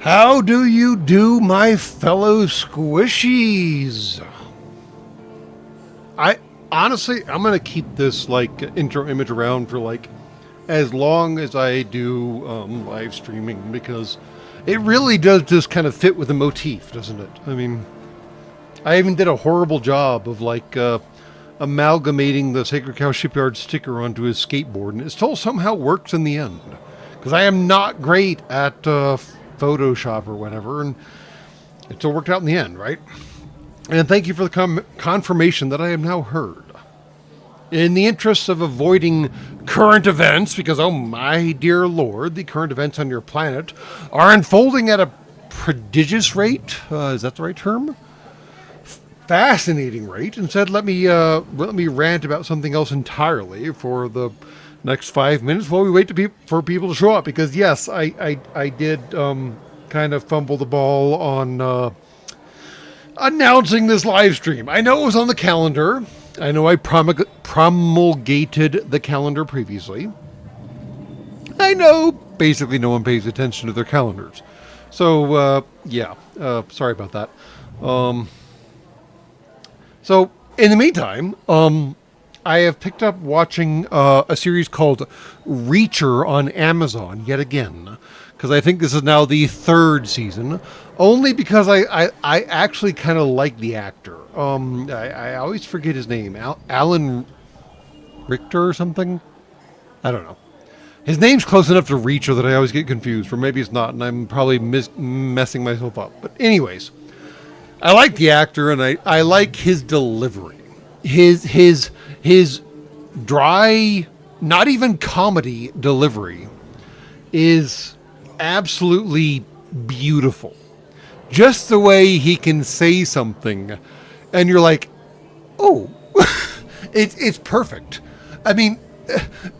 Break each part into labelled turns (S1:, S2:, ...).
S1: How do you do, my fellow squishies? Honestly, I'm going to keep this like intro image around for like as long as I do live streaming, because it really does just kind of fit with the motif, doesn't it? I mean, I even did a horrible job of like amalgamating the Sacred Cow Shipyards sticker onto his skateboard, and it still somehow works in the end, because I am not great at Photoshop or whatever, and it still worked out in the end, right? And thank you for the confirmation that I have now heard. In the interests of avoiding current events, because, oh my dear lord, the current events on your planet are unfolding at a prodigious rate. Is that the right term? Fascinating rate. Instead, let me rant about something else entirely for the next 5 minutes while we wait for people to show up. Because yes, I did kind of fumble the ball on announcing this live stream. I know it was on the calendar. I know I promulgated the calendar previously. I know basically no one pays attention to their calendars. So, sorry about that. So, in the meantime, I have picked up watching a series called Reacher on Amazon yet again, because I think this is now the 3rd season, only because I actually kind of like the actor. I always forget his name. Alan Richter or something? I don't know. His name's close enough to Reacher that I always get confused, or maybe it's not, and I'm probably messing myself up. But anyways, I like the actor, and I like his delivery. His dry, not even comedy delivery is absolutely beautiful. Just the way he can say something and you're like, oh, it's perfect. I mean,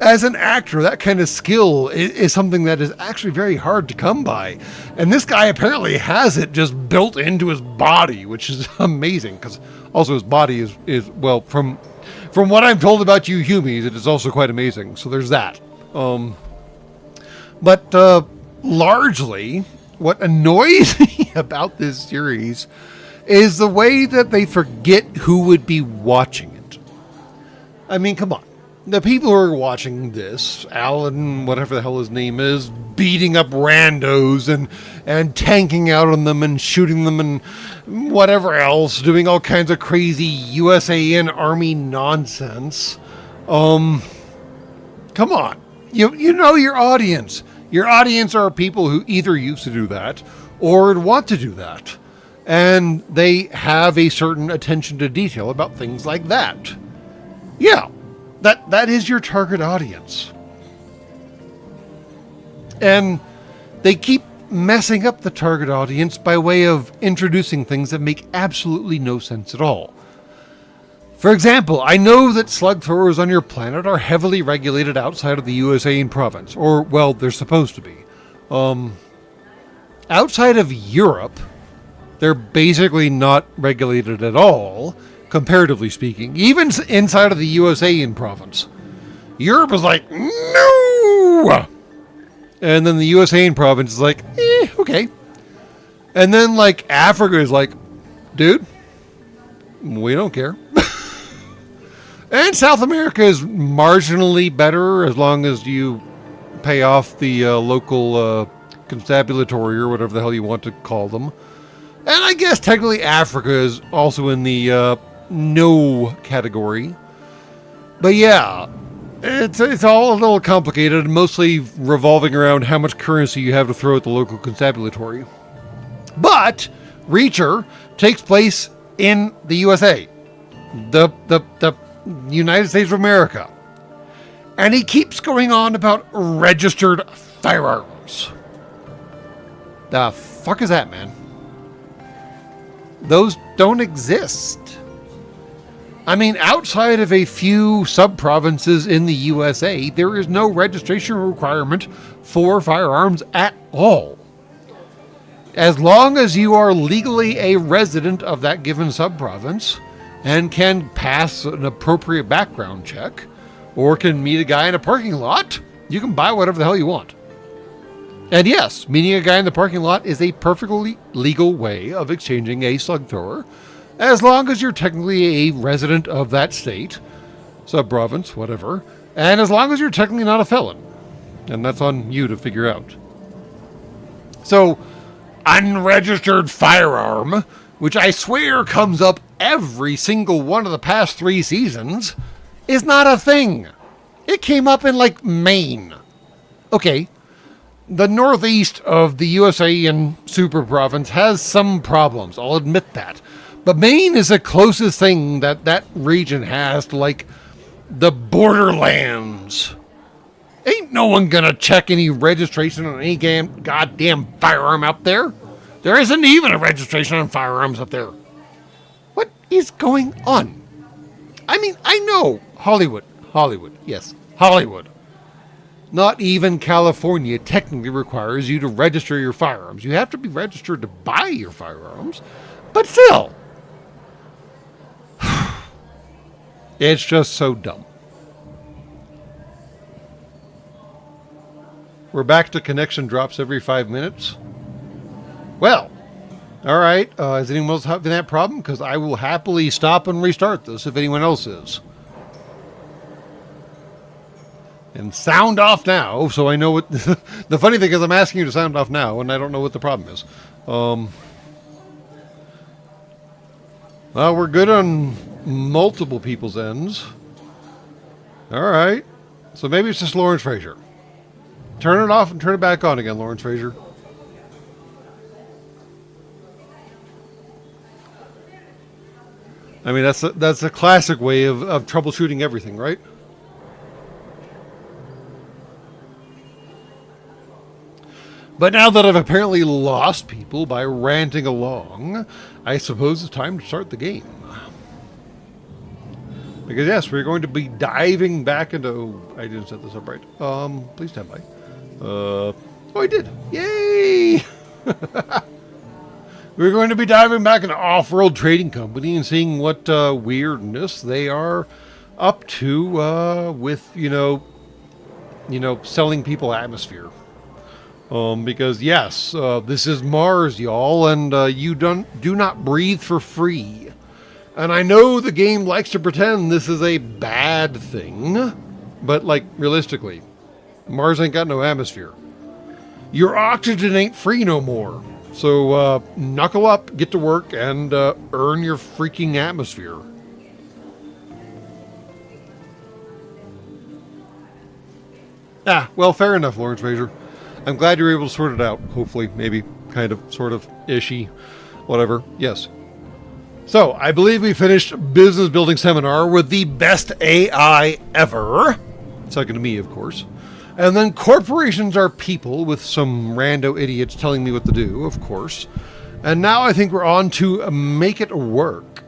S1: as an actor, that kind of skill is something that is actually very hard to come by. And this guy apparently has it just built into his body, which is amazing, because also his body is well, from what I'm told about you humies, it is also quite amazing. So there's that. But largely, what annoys me about this series is the way that they forget who would be watching it. I mean, come on. The people who are watching this, Alan, whatever the hell his name is, beating up randos and tanking out on them and shooting them and whatever else, doing all kinds of crazy USAN Army nonsense. Come on. You know your audience. Your audience are people who either used to do that or want to do that. And they have a certain attention to detail about things like that. Yeah, that is your target audience. And they keep messing up the target audience by way of introducing things that make absolutely no sense at all. For example, I know that slug throwers on your planet are heavily regulated outside of the USAN province, or, well, they're supposed to be. Outside of Europe, they're basically not regulated at all, comparatively speaking, even inside of the USAN province. Europe is like, no! And then the USAN province is like, okay. And then, like, Africa is like, dude, we don't care. And South America is marginally better as long as you pay off the local constabulary or whatever the hell you want to call them. And I guess technically Africa is also in the no category. But yeah, it's all a little complicated, mostly revolving around how much currency you have to throw at the local constabulary. But Reacher takes place in the USA. The United States of America. And he keeps going on about registered firearms. The fuck is that, man? Those don't exist. I mean, outside of a few sub-provinces in the USA, there is no registration requirement for firearms at all. As long as you are legally a resident of that given sub-province and can pass an appropriate background check, or can meet a guy in a parking lot, you can buy whatever the hell you want. And yes, meeting a guy in the parking lot is a perfectly legal way of exchanging a slug thrower, as long as you're technically a resident of that state, sub-province, whatever, and as long as you're technically not a felon. And that's on you to figure out. So, unregistered firearm, which I swear comes up every single one of the past 3 seasons, is not a thing. It came up in, like, Maine. Okay, the northeast of the USA and super province has some problems, I'll admit that. But Maine is the closest thing that region has to, like, the borderlands. Ain't no one gonna check any registration on any goddamn firearm out there. There isn't even a registration on firearms up there. What is going on? I mean, I know Hollywood, yes, Hollywood. Not even California technically requires you to register your firearms. You have to be registered to buy your firearms, but still. It's just so dumb. We're back to connection drops every 5 minutes. Well, all right. Is anyone else having that problem? Because I will happily stop and restart this if anyone else is. And sound off now, so I know what... The funny thing is I'm asking you to sound off now, and I don't know what the problem is. Well, we're good on multiple people's ends. All right. So maybe it's just Lawrence Fraser. Turn it off and turn it back on again, Lawrence Fraser. I mean, that's a classic way of troubleshooting everything, right? But now that I've apparently lost people by ranting along, I suppose it's time to start the game. Because yes, we're going to be diving back into... I didn't set this up right. Please stand by. Oh, I did. Yay! We're going to be diving back into Off-World Trading Company and seeing what weirdness they are up to with, you know, selling people atmosphere. Because yes, this is Mars, y'all, and you do not breathe for free. And I know the game likes to pretend this is a bad thing, but like realistically, Mars ain't got no atmosphere. Your oxygen ain't free no more. So knuckle up, get to work, and earn your freaking atmosphere. Ah, well, fair enough, Lawrence Fraser. I'm glad you were able to sort it out. Hopefully, maybe, kind of, sort of, ishy, whatever. Yes. So, I believe we finished Business Building Seminar with the best AI ever. Second to me, of course. And then corporations are people, with some rando idiots telling me what to do, of course. And now I think we're on to make it work.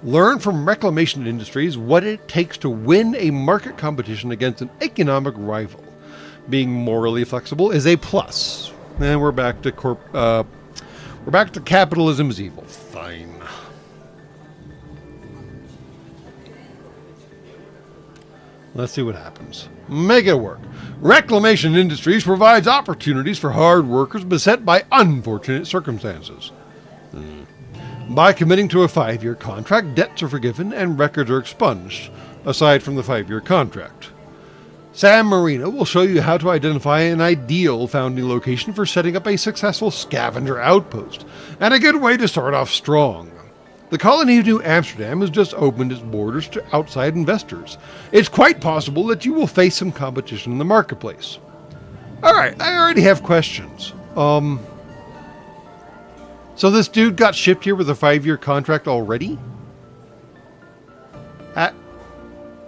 S1: Learn from Reclamation Industries what it takes to win a market competition against an economic rival. Being morally flexible is a plus. And we're back to capitalism is evil. Fine. Let's see what happens. Make it work. Reclamation Industries provides opportunities for hard workers beset by unfortunate circumstances. By committing to a 5-year contract, debts are forgiven and records are expunged, aside from the 5-year contract. Sam Marino will show you how to identify an ideal founding location for setting up a successful scavenger outpost, and a good way to start off strong. The colony of New Amsterdam has just opened its borders to outside investors. It's quite possible that you will face some competition in the marketplace. Alright, I already have questions. So this dude got shipped here with a 5-year contract already?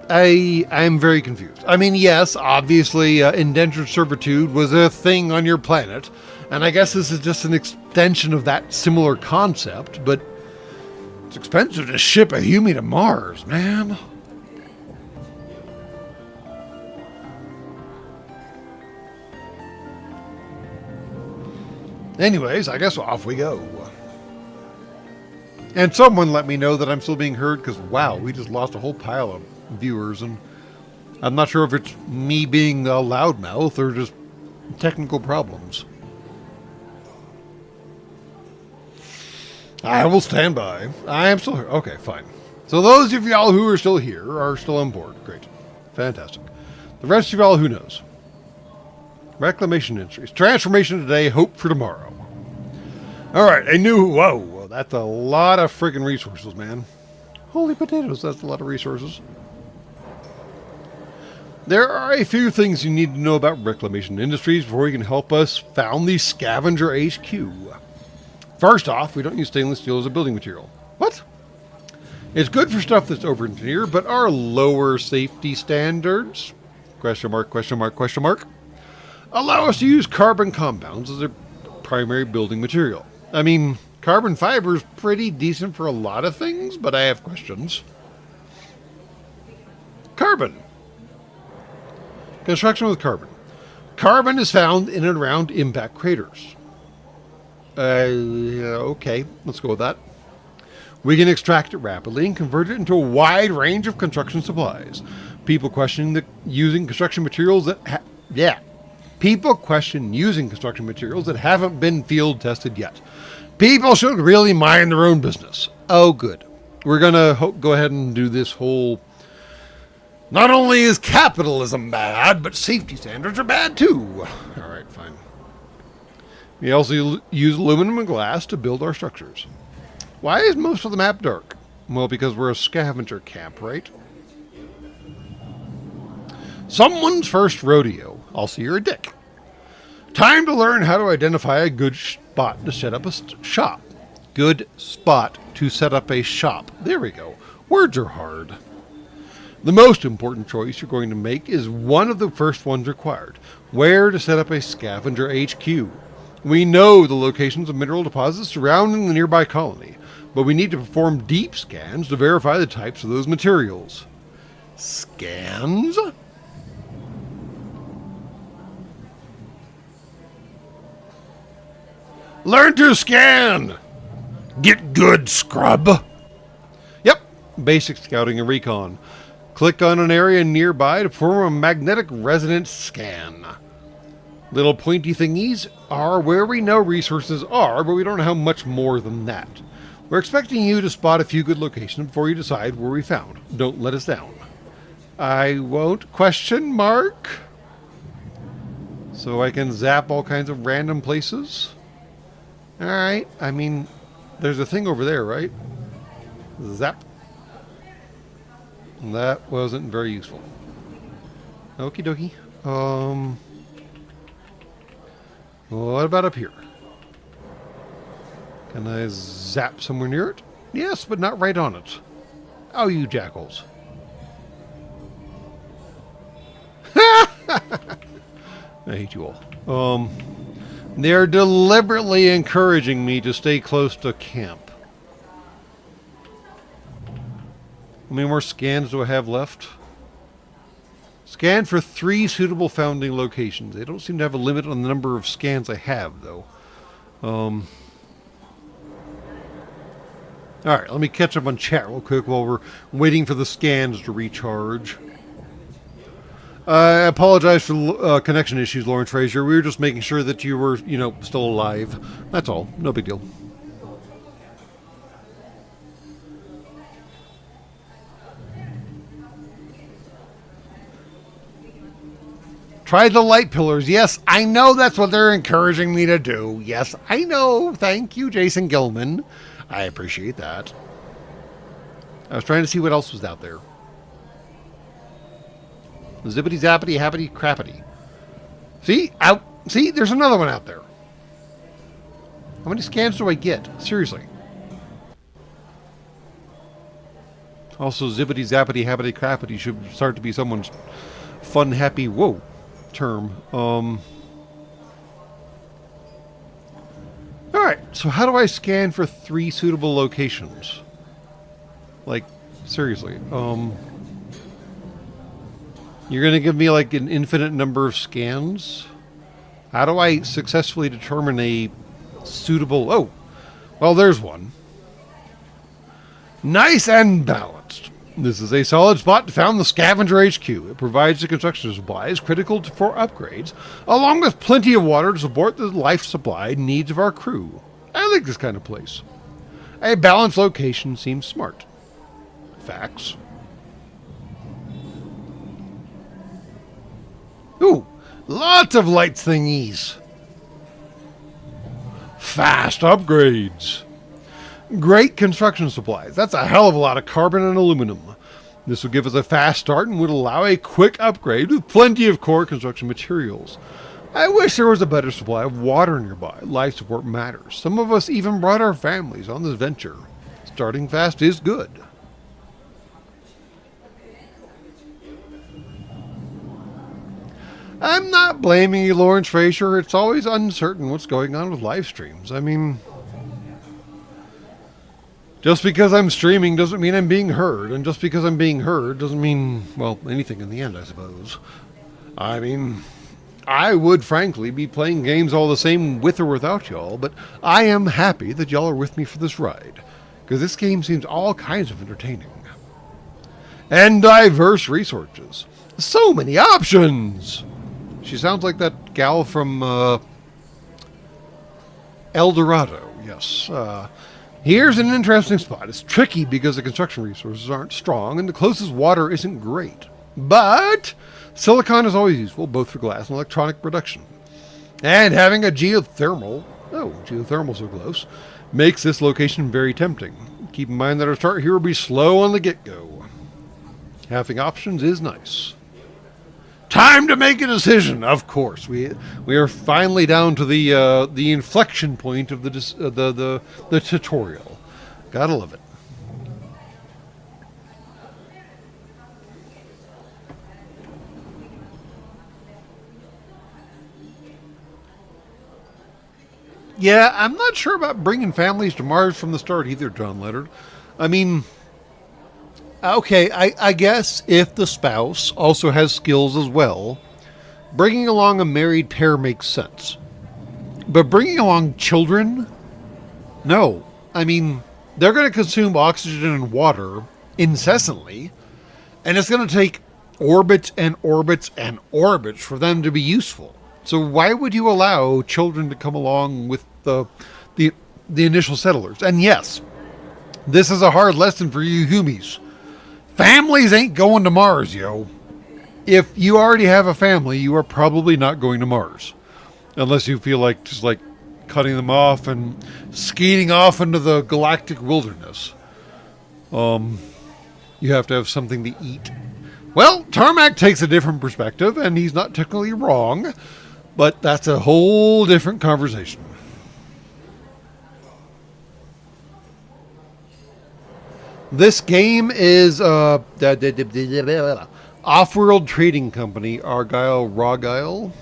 S1: I'm very confused. I mean, yes, obviously indentured servitude was a thing on your planet, and I guess this is just an extension of that similar concept, but it's expensive to ship a human to Mars, man. Anyways, I guess off we go. And someone let me know that I'm still being heard, because wow, we just lost a whole pile of viewers, and I'm not sure if it's me being a loudmouth or just technical problems. I will stand by. I am still here. Okay, fine. So those of y'all who are still here are still on board. Great. Fantastic. The rest of y'all, who knows? Reclamation industries. Transformation today, hope for tomorrow. Alright, I knew... Whoa, that's a lot of friggin' resources, man. Holy potatoes, that's a lot of resources. There are a few things you need to know about reclamation industries before you can help us found the scavenger HQ. First off, we don't use stainless steel as a building material. What? It's good for stuff that's over-engineered, but our lower safety standards, question mark, question mark, question mark, allow us to use carbon compounds as a primary building material. I mean, carbon fiber is pretty decent for a lot of things, but I have questions. Carbon. Construction with carbon. Carbon is found in and around impact craters. Okay, let's go with that. We can extract it rapidly and convert it into a wide range of construction supplies. People questioning using construction materials that People question using construction materials that haven't been field tested yet. People should really mind their own business. Oh, good. We're going to go ahead and do this whole... Not only is capitalism bad, but safety standards are bad too. All right, fine. We also use aluminum and glass to build our structures. Why is most of the map dark? Well, because we're a scavenger camp, right? Someone's first rodeo. Also, you're a dick. Time to learn how to identify a good spot to set up a shop. Good spot to set up a shop. There we go. Words are hard. The most important choice you're going to make is one of the first ones required. Where to set up a scavenger HQ. We know the locations of mineral deposits surrounding the nearby colony, but we need to perform deep scans to verify the types of those materials. Scans? Learn to scan! Get good, scrub! Yep, basic scouting and recon. Click on an area nearby to perform a magnetic resonance scan. Little pointy thingies are where we know resources are, but we don't know how much more than that. We're expecting you to spot a few good locations before you decide where we found. Don't let us down. I won't, question mark? So I can zap all kinds of random places? Alright, I mean, there's a thing over there, right? Zap. That wasn't very useful. Okie dokie. What about up here? Can I zap somewhere near it? Yes, but not right on it. Oh, you jackals. I hate you all. They're deliberately encouraging me to stay close to camp. How many more scans do I have left? Scan for 3 suitable founding locations. They don't seem to have a limit on the number of scans I have, though. Alright, let me catch up on chat real quick while we're waiting for the scans to recharge. I apologize for connection issues, Lawrence Fraser. We were just making sure that you were, still alive. That's all. No big deal. Try the light pillars. Yes, I know that's what they're encouraging me to do. Yes, I know. Thank you, Jason Gilman. I appreciate that. I was trying to see what else was out there. Zippity zappity happity crappity. See? Out. See? There's another one out there. How many scans do I get? Seriously. Also, zippity zappity happity crappity should start to be someone's fun, happy, term. Alright, so how do I scan for 3 suitable locations? Like, seriously. You're going to give me like an infinite number of scans? How do I successfully determine a suitable... Oh, well, there's one. Nice and balanced. This is a solid spot to found the Scavenger HQ. It provides the construction supplies critical for upgrades, along with plenty of water to support the life supply needs of our crew. I like this kind of place. A balanced location seems smart. Facts. Ooh, lots of light thingies. Fast upgrades. Great construction supplies. That's a hell of a lot of carbon and aluminum. This would give us a fast start and would allow a quick upgrade with plenty of core construction materials. I wish there was a better supply of water nearby. Life support matters. Some of us even brought our families on this venture. Starting fast is good. I'm not blaming you, Lawrence Fraser. It's always uncertain what's going on with live streams. I mean, just because I'm streaming doesn't mean I'm being heard. And just because I'm being heard doesn't mean, well, anything in the end, I suppose. I mean, I would frankly be playing games all the same with or without y'all, but I am happy that y'all are with me for this ride, because this game seems all kinds of entertaining. And diverse resources. So many options! She sounds like that gal from El Dorado, yes. Here's an interesting spot. It's tricky because the construction resources aren't strong and the closest water isn't great. But silicon is always useful, both for glass and electronic production. And having a geothermal so close, makes this location very tempting. Keep in mind that our start here will be slow on the get-go. Having options is nice. Time to make a decision. Of course, we are finally down to the inflection point of the tutorial. Gotta love it. Yeah, I'm not sure about bringing families to Mars from the start either, John Leonard. I mean, okay, I guess if the spouse also has skills as well, bringing along a married pair makes sense. But bringing along children? No. I mean, they're going to consume oxygen and water incessantly, and it's going to take orbits and orbits and orbits for them to be useful. So why would you allow children to come along with the initial settlers? And yes, this is a hard lesson for you Humies. Families ain't going to Mars, yo. If you already have a family, you are probably not going to Mars. Unless you feel like just like cutting them off and skating off into the galactic wilderness. You have to have something to eat. Well, Tarmac takes a different perspective, and he's not technically wrong, but that's a whole different conversation. This game is Off-World Trading Company, Argyle.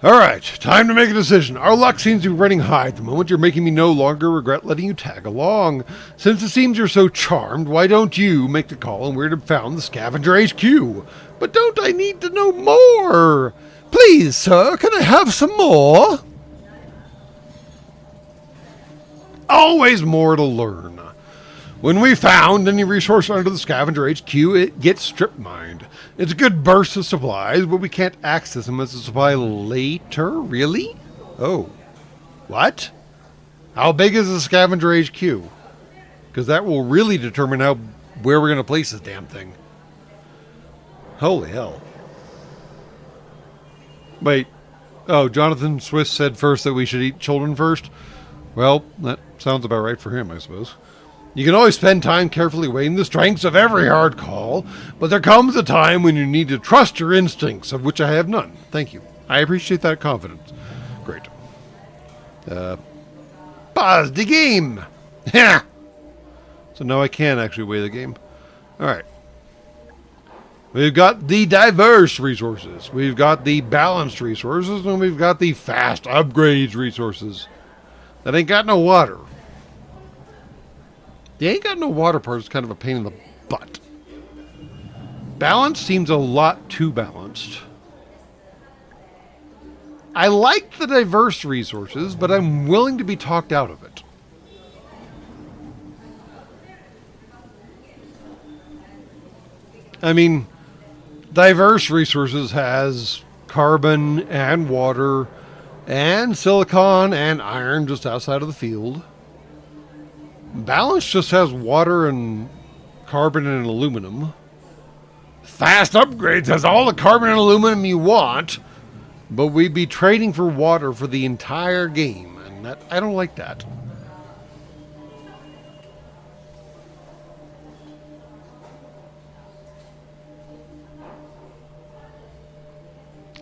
S1: Alright, time to make a decision. Our luck seems to be running high at the moment. You're making me no longer regret letting you tag along. Since it seems you're so charmed, why don't you make the call on where to found the Scavenger HQ? But don't I need to know more? Please, sir, can I have some more? Always more to learn. When we found any resource under the Scavenger HQ, it gets strip mined. It's a good burst of supplies, but we can't access them as a supply later. Really? Oh. What? How big is the Scavenger HQ? Because that will really determine where we're going to place this damn thing. Holy hell. Wait. Oh, Jonathan Swiss said first that we should eat children first? Well, that sounds about right for him, I suppose. You can always spend time carefully weighing the strengths of every hard call, but there comes a time when you need to trust your instincts, of which I have none. Thank you. I appreciate that confidence. Great. Pause the game! Yeah. So now I can actually weigh the game. Alright. We've got the diverse resources. We've got the balanced resources, and we've got the fast upgrades resources. That ain't got no water. The ain't got no water part is kind of a pain in the butt. Balance seems a lot too balanced. I like the diverse resources, but I'm willing to be talked out of it. I mean, diverse resources has carbon and water and silicon and iron just outside of the field. Balance just has water and carbon and aluminum. Fast Upgrades has all the carbon and aluminum you want, but we'd be trading for water for the entire game, and that, I don't like that.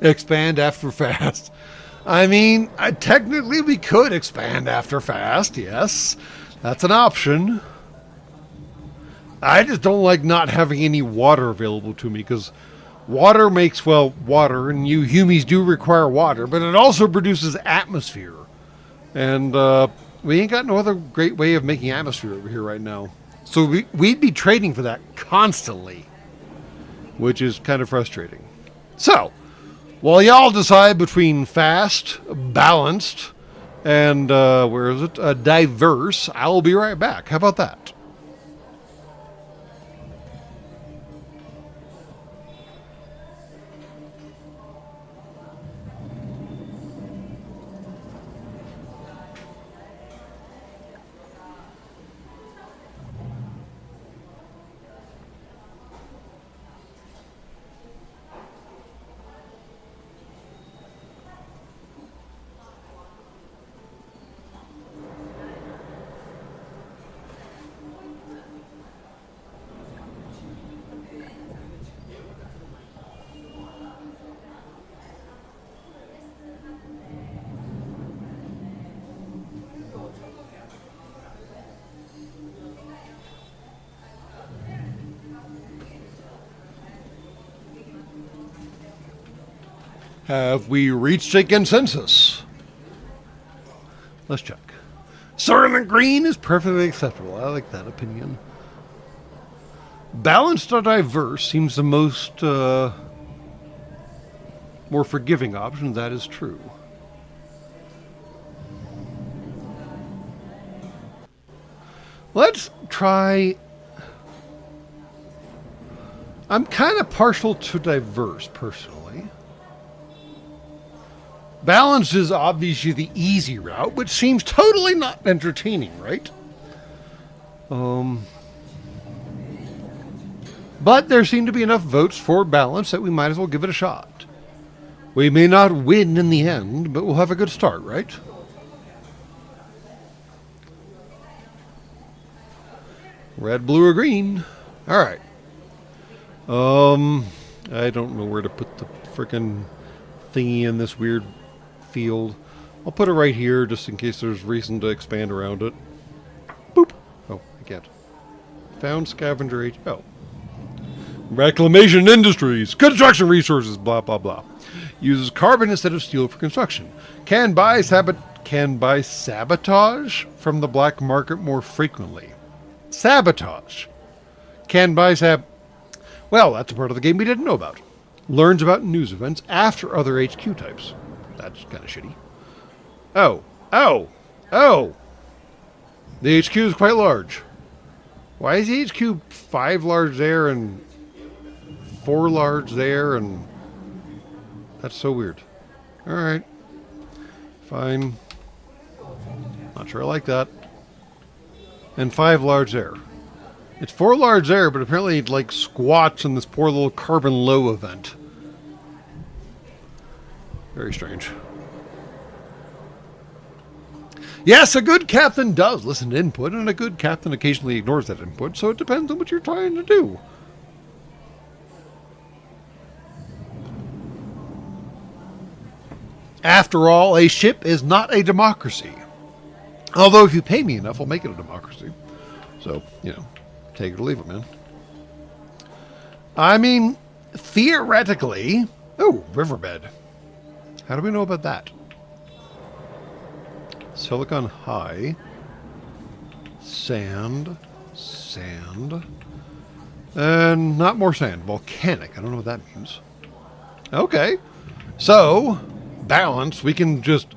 S1: Expand after fast. I mean, technically we could expand after fast, yes. That's an option. I just don't like not having any water available to me, because water makes, well, water, and you humies do require water, but it also produces atmosphere. And we ain't got no other great way of making atmosphere over here right now. So we'd be trading for that constantly, which is kind of frustrating. So, while y'all decide between fast, balanced, and, diverse, I'll be right back. How about that? Have we reached a consensus? Let's check. Soylent Green is perfectly acceptable. I like that opinion. Balanced or diverse seems the most more forgiving option. That is true. Let's try. I'm kind of partial to diverse, personally. Balanced is obviously the easy route, which seems totally not entertaining, right? But there seem to be enough votes for balance that we might as well give it a shot. We may not win in the end, but we'll have a good start, right? Red, blue, or green. All right. I don't know where to put the frickin' thingy in this weird field. I'll put it right here just in case there's reason to expand around it. Boop. Oh, I can't. Found scavenger age. Oh. Reclamation industries. Construction resources. Blah, blah, blah. Uses carbon instead of steel for construction. Can buy sabotage from the black market more frequently. Sabotage. Can buy Well, that's a part of the game we didn't know about. Learns about news events after other HQ types. That's kind of shitty. Oh. The HQ is quite large. Why is the HQ 5 large there and 4 large there? And that's so weird. Alright. Fine. Not sure I like that. And 5 large there. It's 4 large there, but apparently it like squats in this poor little carbon low event. Very strange. Yes, a good captain does listen to input, and a good captain occasionally ignores that input, so it depends on what you're trying to do. After all, a ship is not a democracy. Although if you pay me enough, I'll make it a democracy. So, you know, take it or leave it, man. I mean, theoretically... Oh, riverbed. How do we know about that? Silicon high. Sand. And not more sand. Volcanic. I don't know what that means. Okay. So, balance. We can just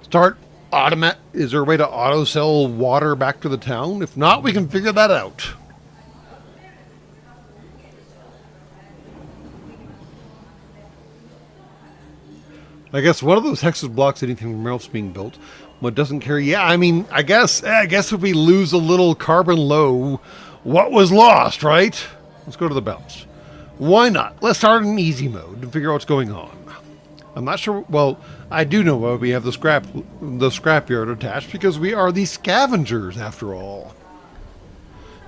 S1: start Is there a way to auto sell water back to the town? If not, we can figure that out. I guess one of those hexes blocks anything from else being built. What doesn't carry? Yeah, I mean, I guess if we lose a little carbon low, what was lost, right? Let's go to the belts. Why not? Let's start in easy mode and figure out what's going on. I'm not sure. Well, I do know why we have the scrapyard attached, because we are the scavengers after all.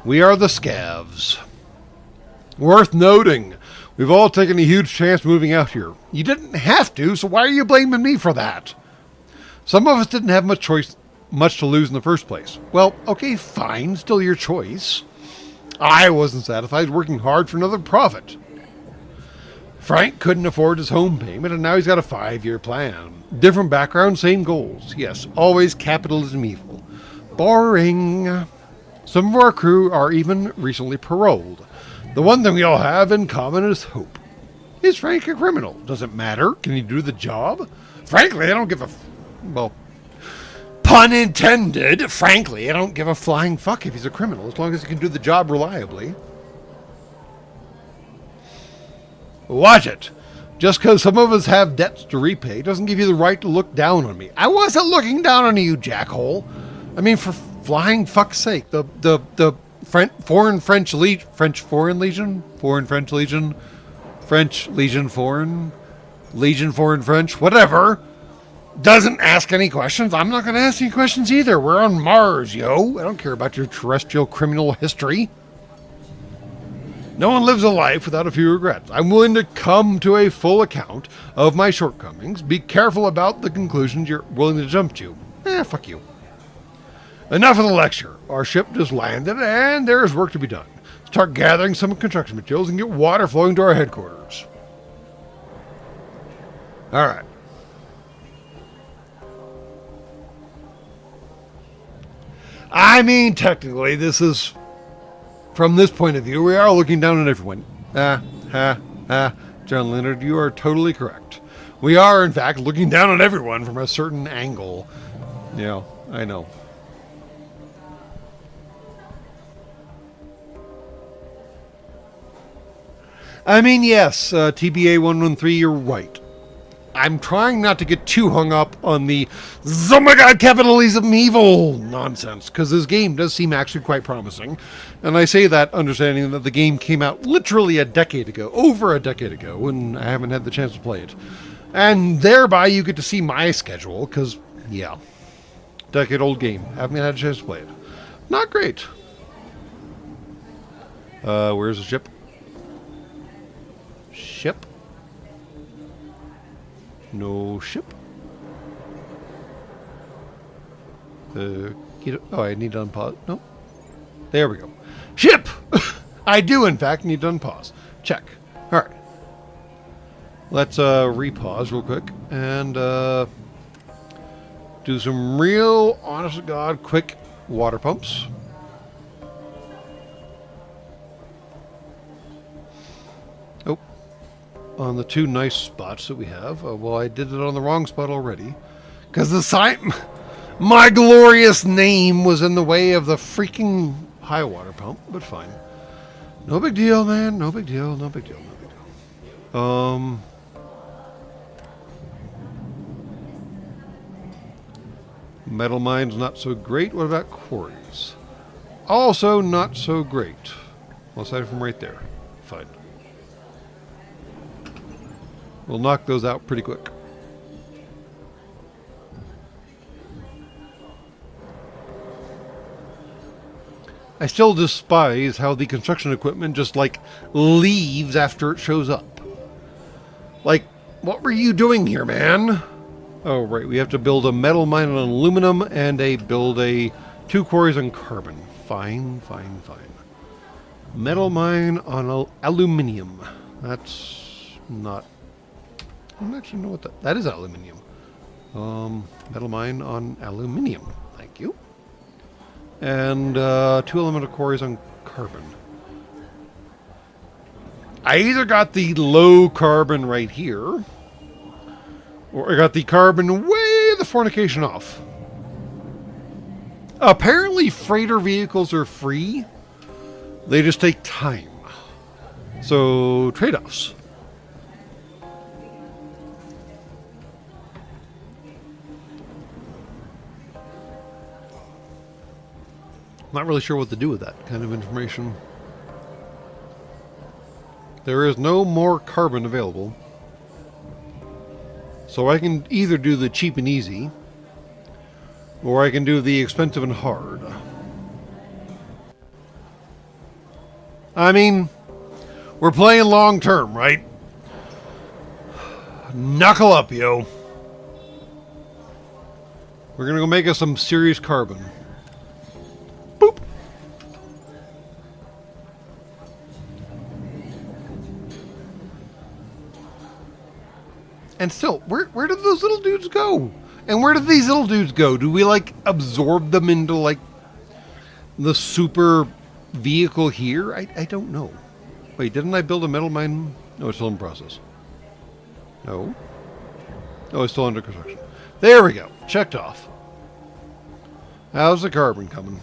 S1: We are the scavs. Worth noting, we've all taken a huge chance moving out here. You didn't have to, so why are you blaming me for that? Some of us didn't have much to lose in the first place. Well, okay, fine, still your choice. I wasn't satisfied working hard for another profit. Frank couldn't afford his home payment, and now he's got a 5-year plan. Different background, same goals. Yes, always capitalism evil. Boring. Some of our crew are even recently paroled. The one thing we all have in common is hope. Is Frank a criminal? Does it matter? Can he do the job? Frankly, I don't give a... well, pun intended. Frankly, I don't give a flying fuck if he's a criminal, as long as he can do the job reliably. Watch it. Just because some of us have debts to repay doesn't give you the right to look down on me. I wasn't looking down on you, jackhole. I mean, for flying fuck's sake, Foreign French Legion, whatever, doesn't ask any questions. I'm not going to ask any questions either. We're on Mars, yo. I don't care about your terrestrial criminal history. No one lives a life without a few regrets. I'm willing to come to a full account of my shortcomings. Be careful about the conclusions you're willing to jump to. Fuck you. Enough of the lecture. Our ship just landed, and there is work to be done. Start gathering some construction materials and get water flowing to our headquarters. All right. I mean, technically, this is... from this point of view, we are looking down on everyone. John Leonard, you are totally correct. We are, in fact, looking down on everyone from a certain angle. Yeah, I know. I mean, yes, TBA 113, you're right. I'm trying not to get too hung up on the, oh my god, capitalism evil nonsense, because this game does seem actually quite promising. And I say that understanding that the game came out literally over a decade ago, and I haven't had the chance to play it. And thereby you get to see my schedule, because, yeah, decade-old game. Haven't had a chance to play it. Not great. Where's the ship? Ship? No ship. I need to unpause. No. There we go. Ship! I do, in fact, need to unpause. Check. All right. Let's repause real quick and do some real, honest-to-God, quick water pumps. On the two nice spots that we have. Well, I did it on the wrong spot already. Because the sign... my glorious name was in the way of the freaking high water pump. But fine. No big deal, man. No big deal. No big deal. No big deal. Metal mines, not so great. What about quarries? Also not so great. Well, aside from right there. Fine. We'll knock those out pretty quick. I still despise how the construction equipment just, like, leaves after it shows up. Like, what were you doing here, man? Oh, right, we have to build a metal mine on aluminum and build 2 quarries on carbon. Fine. Metal mine on aluminium. That's not... I don't actually know what that is. Aluminium. Metal mine on aluminium. Thank you. And 2 elemental quarries on carbon. I either got the low carbon right here, or I got the carbon way the fornication off. Apparently freighter vehicles are free. They just take time. So, trade-offs. Not really sure what to do with that kind of information. There is no more carbon available. So I can either do the cheap and easy, or I can do the expensive and hard. I mean, we're playing long term, right? Knuckle up, yo. We're gonna go make us some serious carbon. Boop. And still, where did those little dudes go? And where did these little dudes go? Do we, like, absorb them into, like, the super vehicle here? I don't know. Wait, didn't I build a metal mine? No, it's still in process. No. Oh, it's still under construction. There we go. Checked off. How's the carbon coming?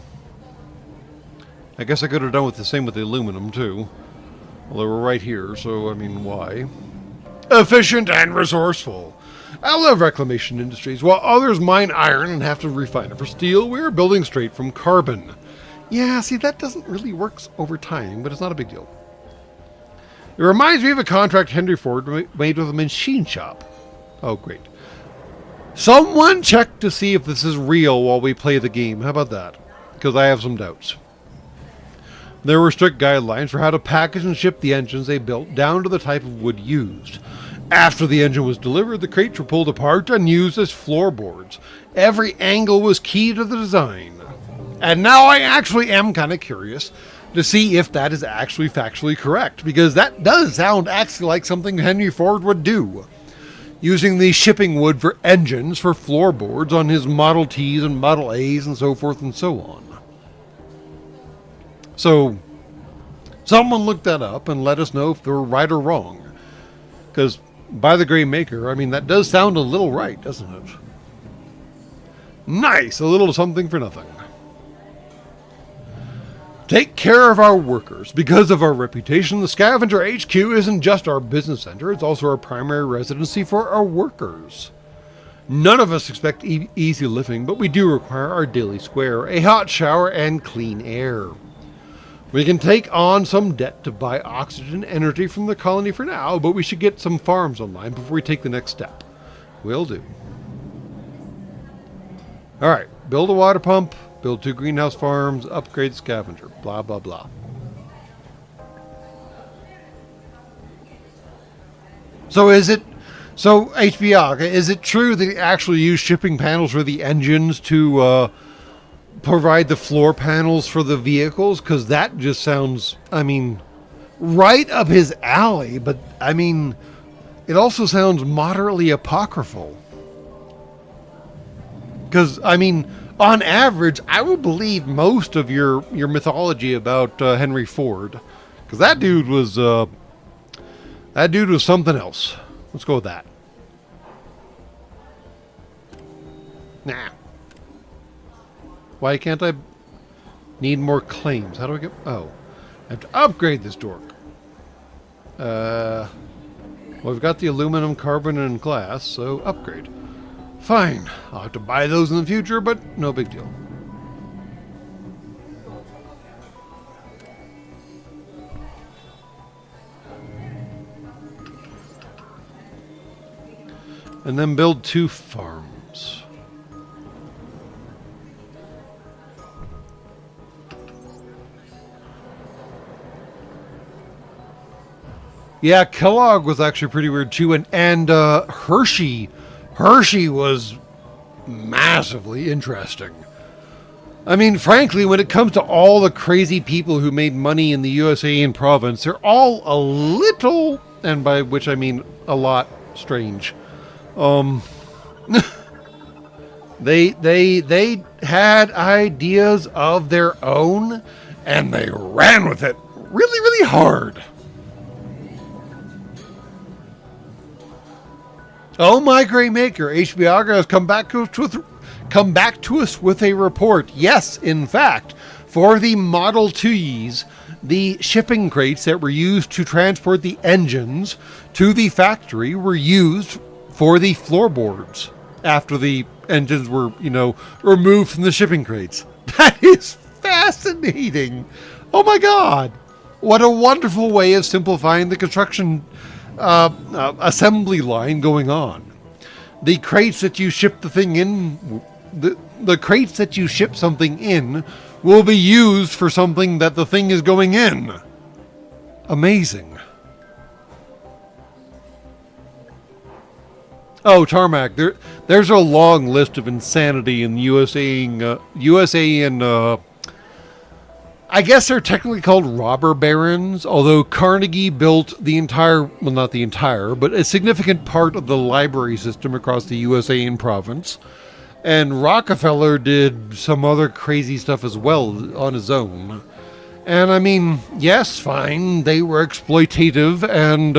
S1: I guess I could have done with the same with the aluminum, too. Although we're right here, so, I mean, why? Efficient and resourceful. I love reclamation industries. While others mine iron and have to refine it for steel, we're building straight from carbon. Yeah, see, that doesn't really work over time, but it's not a big deal. It reminds me of a contract Henry Ford made with a machine shop. Oh, great. Someone check to see if this is real while we play the game. How about that? Because I have some doubts. There were strict guidelines for how to package and ship the engines they built, down to the type of wood used. After the engine was delivered, the crates were pulled apart and used as floorboards. Every angle was key to the design. And now I actually am kind of curious to see if that is actually factually correct, because that does sound actually like something Henry Ford would do. Using the shipping wood for engines for floorboards on his Model Ts and Model As and so forth and so on. So, someone look that up and let us know if they're right or wrong. Because, by the Gray Maker, I mean, that does sound a little right, doesn't it? Nice! A little something for nothing. Take care of our workers. Because of our reputation, the Scavenger HQ isn't just our business center, it's also our primary residency for our workers. None of us expect easy living, but we do require our daily square, a hot shower, and clean air. We can take on some debt to buy oxygen energy from the colony for now, but we should get some farms online before we take the next step. Will do. Alright, build a water pump, build 2 greenhouse farms, upgrade the scavenger, blah blah blah. So HBR, is it true that they actually use shipping panels for the engines to provide the floor panels for the vehicles? Because that just sounds, I mean, right up his alley, but I mean, it also sounds moderately apocryphal. Because, I mean, on average, I would believe most of your mythology about Henry Ford. Because that dude was something else. Let's go with that. Nah. Why can't I need more claims? How do I get... Oh. I have to upgrade this dork. Well, we've got the aluminum, carbon, and glass, so upgrade. Fine. I'll have to buy those in the future, but no big deal. And then build 2 farms. Yeah, Kellogg was actually pretty weird too, and Hershey was massively interesting. I mean, frankly, when it comes to all the crazy people who made money in the USA and province, they're all a little, and by which I mean a lot, strange. They had ideas of their own, and they ran with it really, really hard. Oh my Gray Maker, HBR has come back to us with a report. Yes, in fact, for the Model Ts, the shipping crates that were used to transport the engines to the factory were used for the floorboards after the engines were, removed from the shipping crates. That is fascinating. Oh my God. What a wonderful way of simplifying the construction assembly line going on. The crates that you ship the thing in, the crates that you ship something in will be used for something that the thing is going in. Amazing. Oh, tarmac. There's a long list of insanity in USA and I guess they're technically called robber barons, although Carnegie built the entire, well, not the entire, but a significant part of the library system across the USA and province. And Rockefeller did some other crazy stuff as well on his own. And I mean, yes, fine, they were exploitative and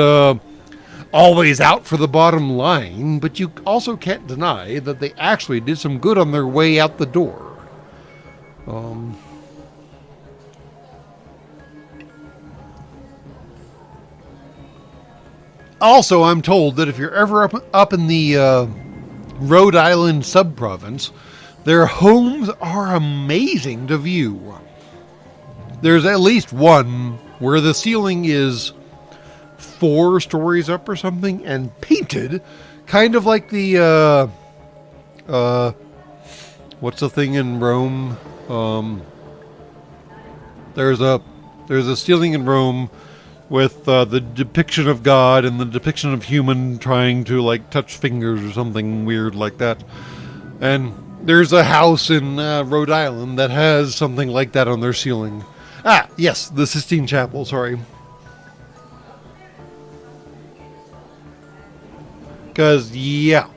S1: always out for the bottom line, but you also can't deny that they actually did some good on their way out the door. Also, I'm told that if you're ever up in the Rhode Island subprovince, their homes are amazing to view. There's at least one where the ceiling is 4 stories up or something and painted kind of like the what's the thing in Rome? There's a ceiling in Rome with the depiction of God and the depiction of human trying to like touch fingers or something weird like that. And there's a house in Rhode Island that has something like that on their ceiling. Ah, yes, the Sistine Chapel, sorry. Because, yeah,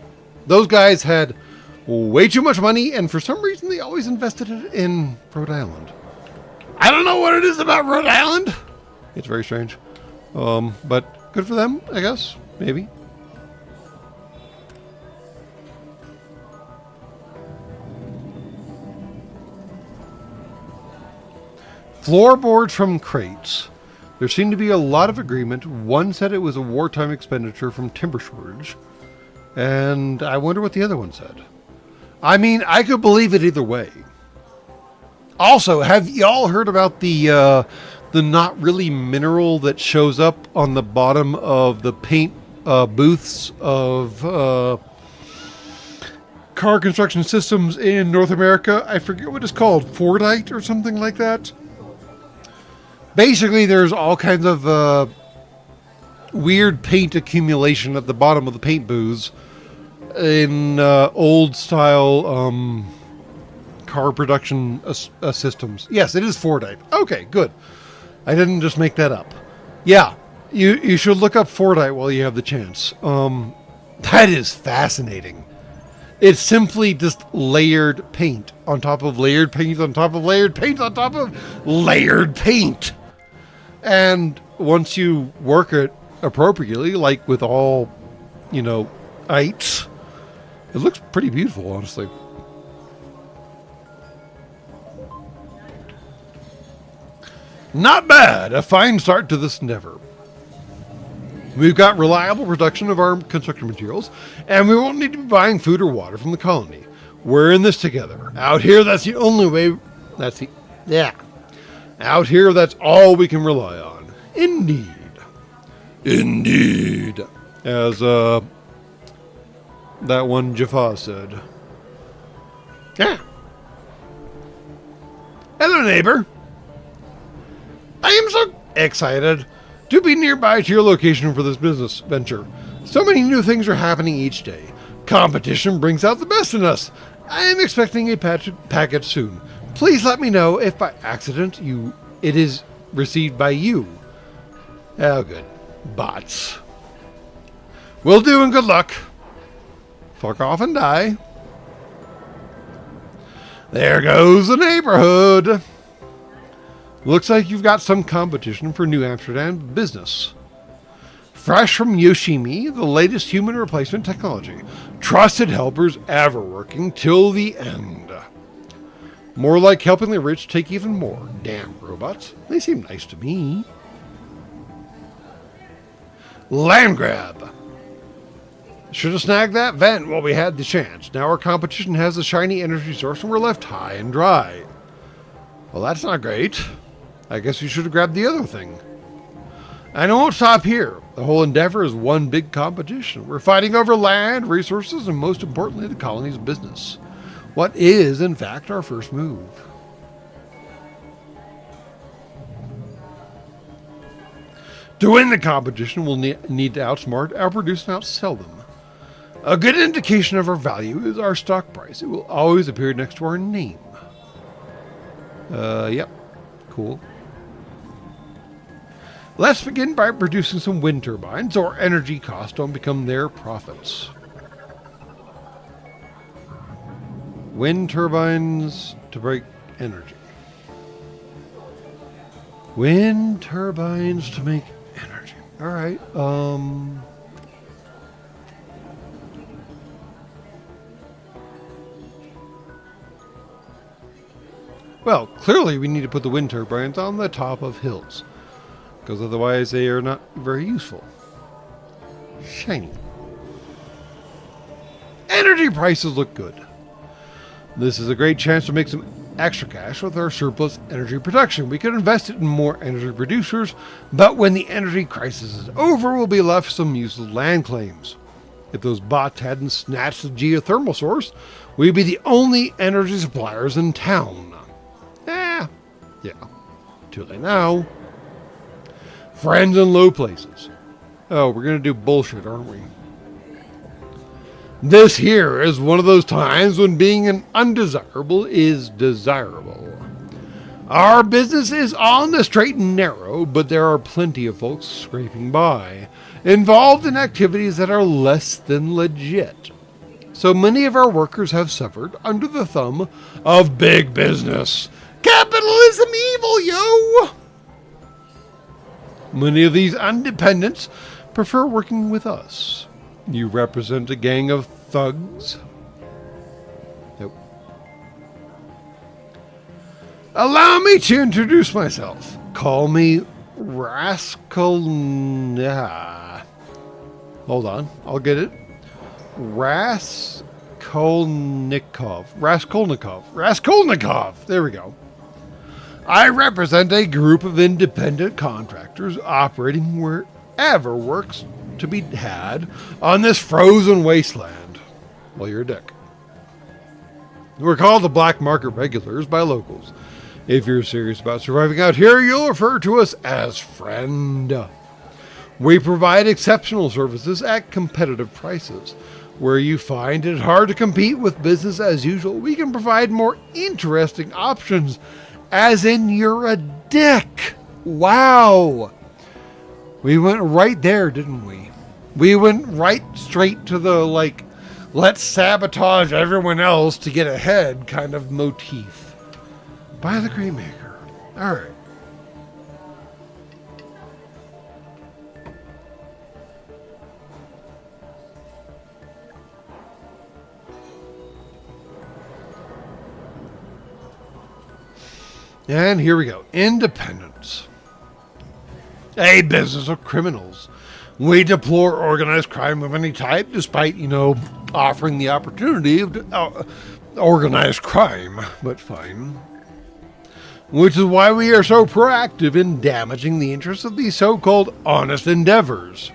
S1: those guys had way too much money, and for some reason they always invested it in Rhode Island. I don't know what it is about Rhode Island. It's very strange. But good for them, I guess. Maybe. Floorboards from crates. There seemed to be a lot of agreement. One said it was a wartime expenditure from timber shortage. And I wonder what the other one said. I mean, I could believe it either way. Also, have y'all heard about the not really mineral that shows up on the bottom of the paint booths of car construction systems in North America? I forget what it's called, Fordite or something like that. Basically, there's all kinds of weird paint accumulation at the bottom of the paint booths in old style car production systems. Yes, it is Fordite. Okay, good. I didn't just make that up. Yeah, you should look up Fordite while you have the chance. That is fascinating. It's simply just layered paint on top of layered paint on top of layered paint on top of layered paint. And once you work it appropriately, like with all, ites, it looks pretty beautiful, honestly. Not bad. A fine start to this endeavor. We've got reliable production of our construction materials, and we won't need to be buying food or water from the colony. We're in this together. Out here, that's the only way. Out here, that's all we can rely on. Indeed. Indeed. As that one Jaffa said. Yeah. Hello, neighbor. I am so excited to be nearby to your location for this business venture. So many new things are happening each day. Competition brings out the best in us. I am expecting a package soon. Please let me know if by accident it is received by you. Oh, good. Bots. Will do and good luck. Fuck off and die. There goes the neighborhood. Looks like you've got some competition for New Amsterdam business. Fresh from Yoshimi, the latest human replacement technology. Trusted helpers ever working till the end. More like helping the rich take even more. Damn robots. They seem nice to me. Land grab. Should have snagged that vent while we had the chance. Now our competition has a shiny energy source and we're left high and dry. Well, that's not great. I guess you should have grabbed the other thing. And it won't stop here. The whole endeavor is one big competition. We're fighting over land, resources, and most importantly, the colony's business. What is, in fact, our first move? To win the competition, we'll need to outsmart, outproduce, and outsell them. A good indication of our value is our stock price. It will always appear next to our name. Yep. Cool. Let's begin by producing some wind turbines, so our energy costs don't become their profits. Wind turbines to break energy. Wind turbines to make energy. All right. Well, clearly we need to put the wind turbines on the top of hills, because otherwise they are not very useful. Shiny. Energy prices look good. This is a great chance to make some extra cash with our surplus energy production. We could invest it in more energy producers, but when the energy crisis is over, we'll be left with some useless land claims. If those bots hadn't snatched the geothermal source, we'd be the only energy suppliers in town. Yeah. Too late now. Friends in low places. Oh, we're going to do bullshit, aren't we? This here is one of those times when being an undesirable is desirable. Our business is on the straight and narrow, but there are plenty of folks scraping by, involved in activities that are less than legit. So many of our workers have suffered under the thumb of big business. Capitalism evil, yo! Many of these independents prefer working with us. You represent a gang of thugs? Nope. Allow me to introduce myself. Call me Raskolnikov. Hold on, I'll get it. Raskolnikov. There we go. I represent a group of independent contractors operating wherever works to be had on this frozen wasteland. Well, you're a dick. We're called the black market regulars by locals. If you're serious about surviving out here, you'll refer to us as friend. We provide exceptional services at competitive prices. Where you find it hard to compete with business as usual, we can provide more interesting options. As in, you're a dick. Wow. We went right there, didn't we? We went right straight to the, let's sabotage everyone else to get ahead kind of motif. By the Great Maker. All right. And here we go. Independence. A business of criminals. We deplore organized crime of any type, despite, offering the opportunity of organized crime. But fine. Which is why we are so proactive in damaging the interests of these so-called honest endeavors.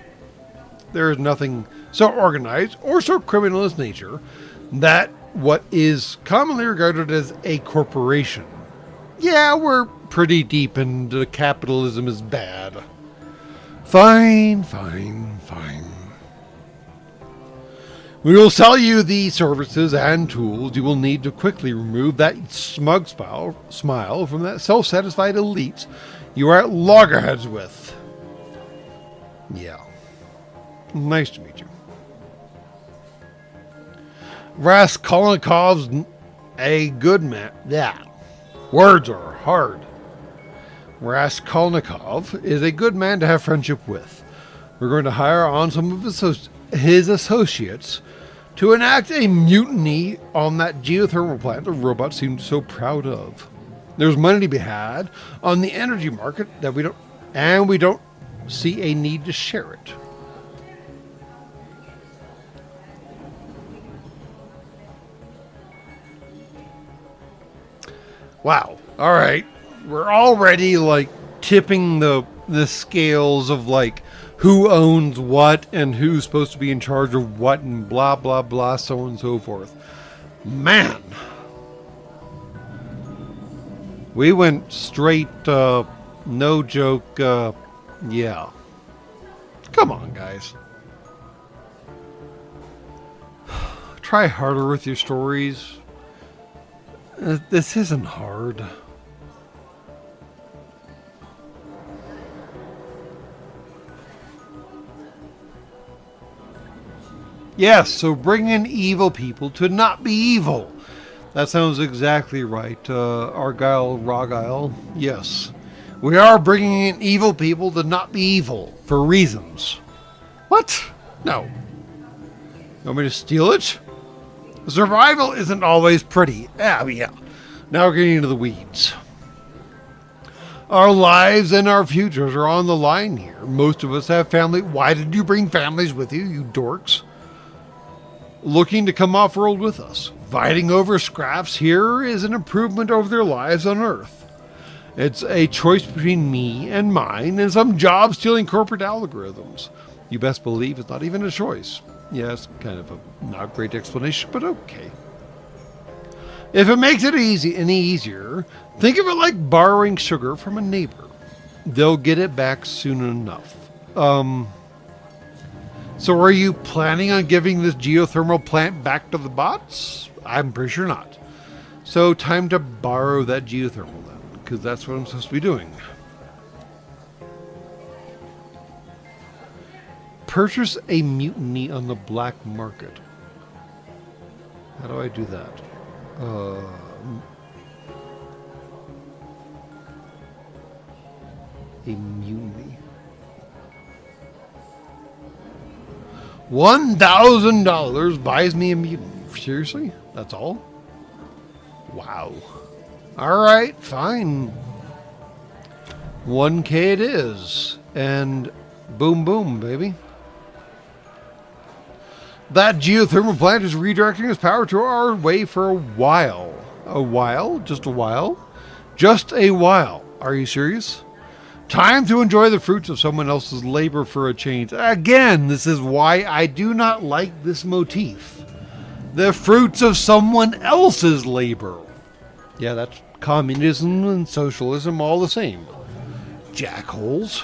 S1: There is nothing so organized or so criminal as nature that what is commonly regarded as a corporation. Yeah, we're pretty deep into capitalism is bad. Fine. We will sell you the services and tools you will need to quickly remove that smug smile from that self-satisfied elite you are at loggerheads with. Yeah. Nice to meet you. Raskolnikov's a good man. Yeah. Words are hard. Raskolnikov is a good man to have friendship with. We're going to hire on some of his associates to enact a mutiny on that geothermal plant the robots seem so proud of. There's money to be had on the energy market that we don't see a need to share it. Wow. All right, we're already like tipping the scales of like who owns what and who's supposed to be in charge of what and blah blah blah, so on and so forth. Man, we went straight, no joke. Yeah, come on, guys. Try harder with your stories. This isn't hard. Yes, so bring in evil people to not be evil. That sounds exactly right, Argyle Rogyle. Yes. We are bringing in evil people to not be evil, for reasons. What? No. You want me to steal it? Survival isn't always pretty. Yeah. Now we're getting into the weeds. Our lives and our futures are on the line here. Most of us have family. Why did you bring families with you, you dorks? Looking to come off-world with us. Fighting over scraps here is an improvement over their lives on Earth. It's a choice between me and mine and some job-stealing corporate algorithms. You best believe it's not even a choice. Yes, kind of a not great explanation, but okay. If it makes it any easier, think of it like borrowing sugar from a neighbor. They'll get it back soon enough. So are you planning on giving this geothermal plant back to the bots? I'm pretty sure not. So time to borrow that geothermal then, because that's what I'm supposed to be doing. Purchase a mutiny on the black market. How do I do that? A mutiny. $1,000 buys me a mutiny. Seriously? That's all? Wow. Alright, fine. 1K it is. And boom, boom, baby. That geothermal plant is redirecting its power to our way for a while. A while? Just a while? Just a while. Are you serious? Time to enjoy the fruits of someone else's labor for a change. Again, this is why I do not like this motif. The fruits of someone else's labor. Yeah, that's communism and socialism all the same. Jackholes.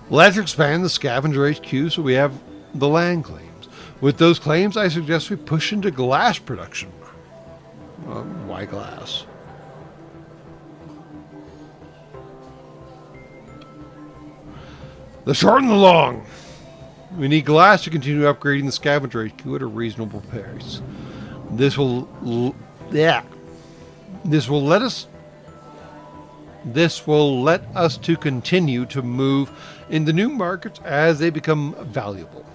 S1: Let's expand the scavenger HQ so we have the land claims. With those claims, I suggest we push into glass production. Why glass? The short and the long. We need glass to continue upgrading the scavenger HQ at a reasonable pace. This will let us to continue to move into new markets as they become valuable.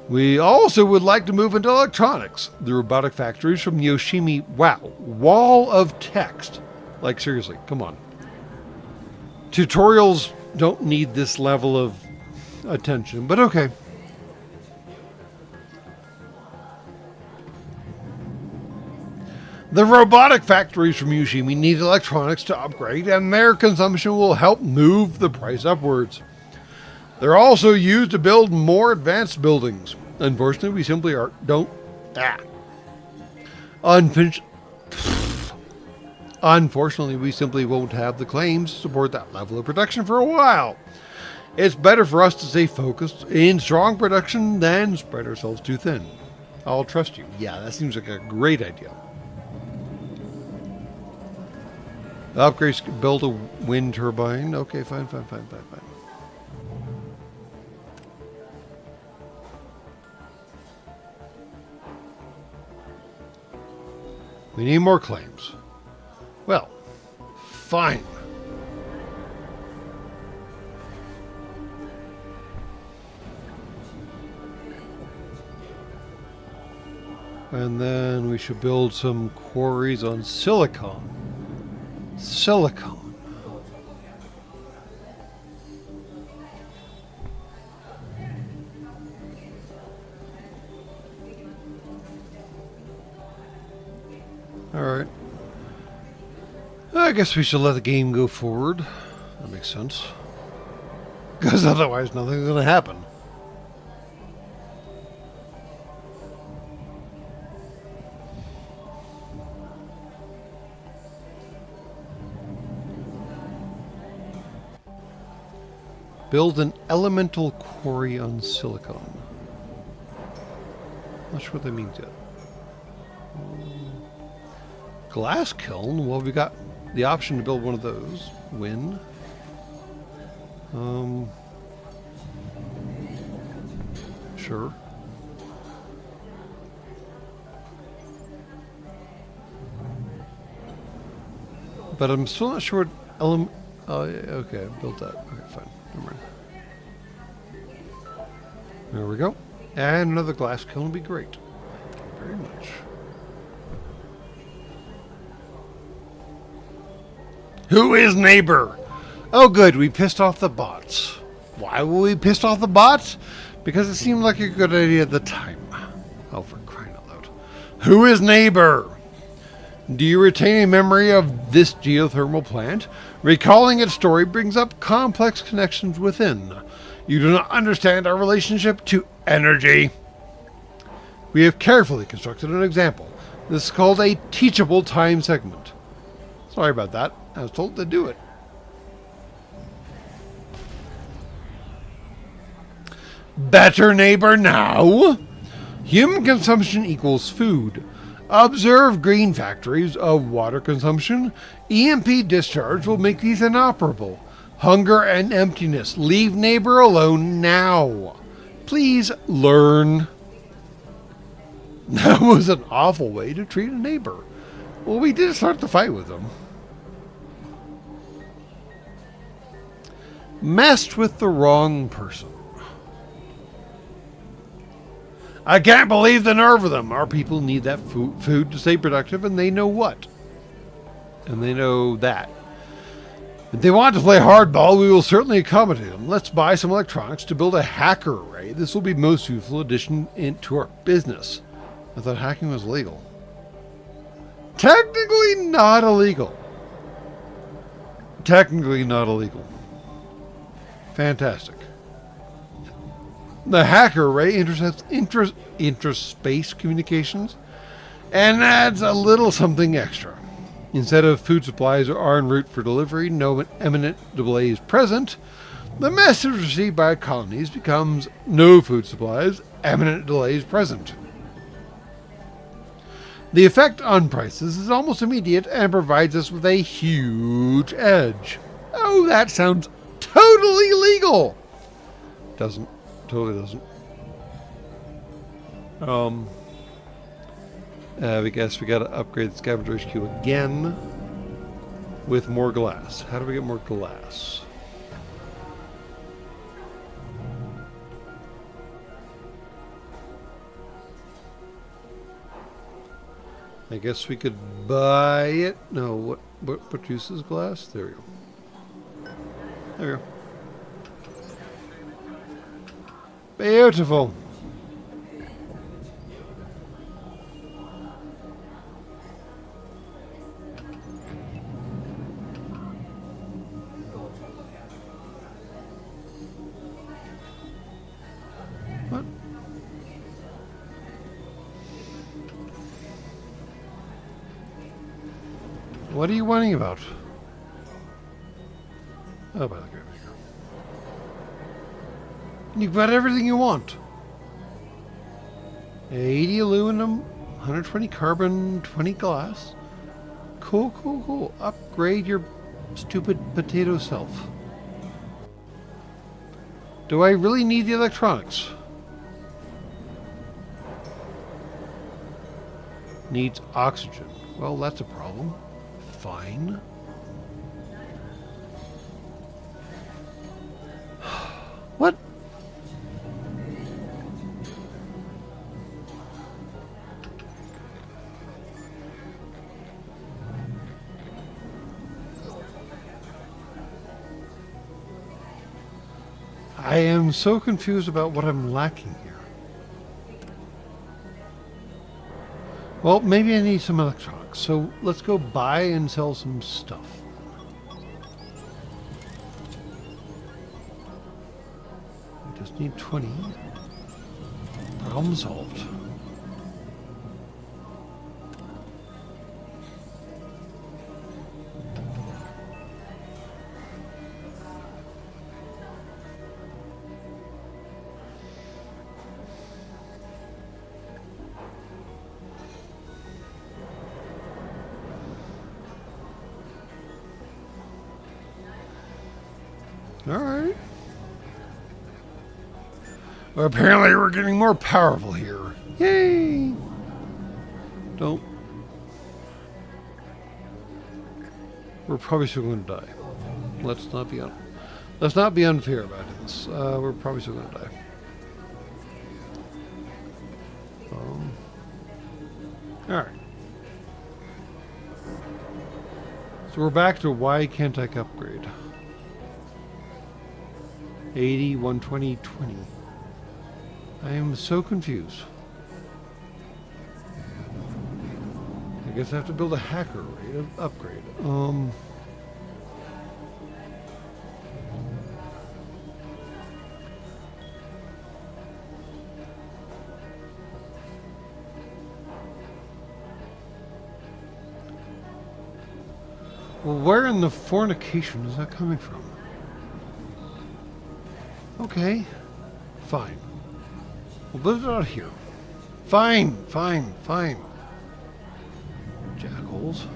S1: We also would like to move into electronics. The robotic factories from Yoshimi. Wow. Wall of text. Like, seriously, come on. Tutorials don't need this level of attention, but okay. The robotic factories from Yoshimi need electronics to upgrade, and their consumption will help move the price upwards. They're also used to build more advanced buildings. Unfortunately, we simply don't. Unfortunately, we simply won't have the claims to support that level of production for a while. It's better for us to stay focused in strong production than spread ourselves too thin. I'll trust you. Yeah, that seems like a great idea. Upgrades, build a wind turbine. Okay, fine. We need more claims. Well, fine. And then we should build some quarries on silicon. Silicon. Alright. I guess we should let the game go forward. That makes sense. Because otherwise nothing's going to happen. Build an elemental quarry on silicon. Not sure what that means yet. Glass kiln? Well, we got the option to build one of those. Win. Sure. But I'm still not sure what element... Oh, yeah, okay, I built that. Okay, fine. Never mind. There we go. And another glass kiln would be great. Thank you very much. Who is neighbor? Oh good, we pissed off the bots. Why were we pissed off the bots? Because it seemed like a good idea at the time. Oh, for crying out loud. Who is neighbor? Do you retain a memory of this geothermal plant? Recalling its story brings up complex connections within. You do not understand our relationship to energy. We have carefully constructed an example. This is called a teachable time segment. Sorry about that. I was told to do it. Better neighbor now. Human consumption equals food. Observe green factories of water consumption. EMP discharge will make these inoperable. Hunger and emptiness. Leave neighbor alone now. Please learn. That was an awful way to treat a neighbor. Well, we did start the fight with them. Messed with the wrong person. I can't believe the nerve of them. Our people need that food to stay productive, and they know what. And they know that. If they want to play hardball, we will certainly accommodate them. Let's buy some electronics to build a hacker array. This will be most useful addition into our business. I thought hacking was legal. Technically not illegal. Technically not illegal. Fantastic. The hacker array intercepts intraspace communications and adds a little something extra. Instead of food supplies are en route for delivery, no imminent delays present, the message received by colonies becomes no food supplies, imminent delays present. The effect on prices is almost immediate and provides us with a huge edge. Oh, that sounds totally legal. Doesn't. Totally doesn't. We guess we gotta upgrade the scavenger HQ again with more glass. How do we get more glass? I guess we could buy it. No, what produces glass? There we go. There we go. Beautiful. What? What are you whining about? Oh, by the way. You've got everything you want. 80 aluminum, 120 carbon, 20 glass. Cool, cool, cool. Upgrade your stupid potato self. Do I really need the electronics? Needs oxygen. Well, that's a problem. Fine. What? I am so confused about what I'm lacking here. Well, maybe I need some electronics. So let's go buy and sell some stuff. We just need 20. Problem solved. Alright. Well, apparently we're getting more powerful here. Yay! Don't. We're probably still going to die. Let's not be unfair about this. We're probably still going to die. Alright. So we're back to why can't I upgrade? 80, 120, 20. I am so confused. I guess I have to build a hacker rate of upgrade. Well, where in the fornication is that coming from? Okay, fine. We'll build it out here. Fine, fine, fine. Jackals.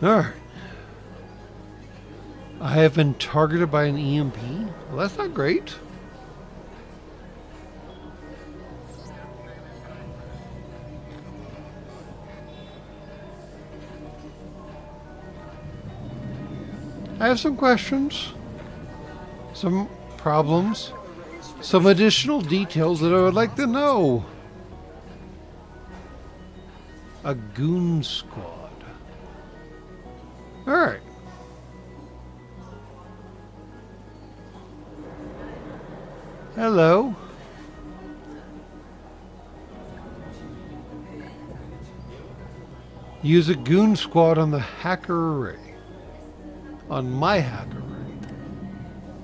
S1: Alright. I have been targeted by an EMP. Well, that's not great. I have some questions, some problems, some additional details that I would like to know. A goon squad. Alright. Hello. Use a goon squad on the hacker array. On my hacker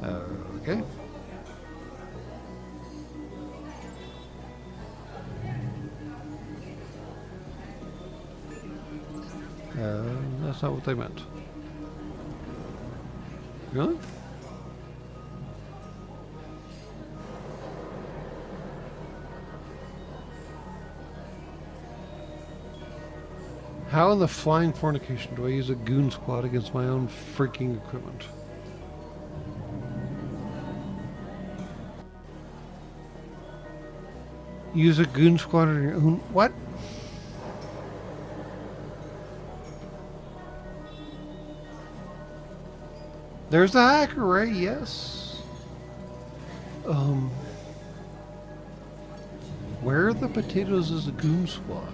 S1: array. Okay. That's not what they meant. Really? How in the flying fornication do I use a goon squad against my own freaking equipment? Use a goon squad on your own... What? There's the hacker array, yes. Where are the potatoes as a goon squad?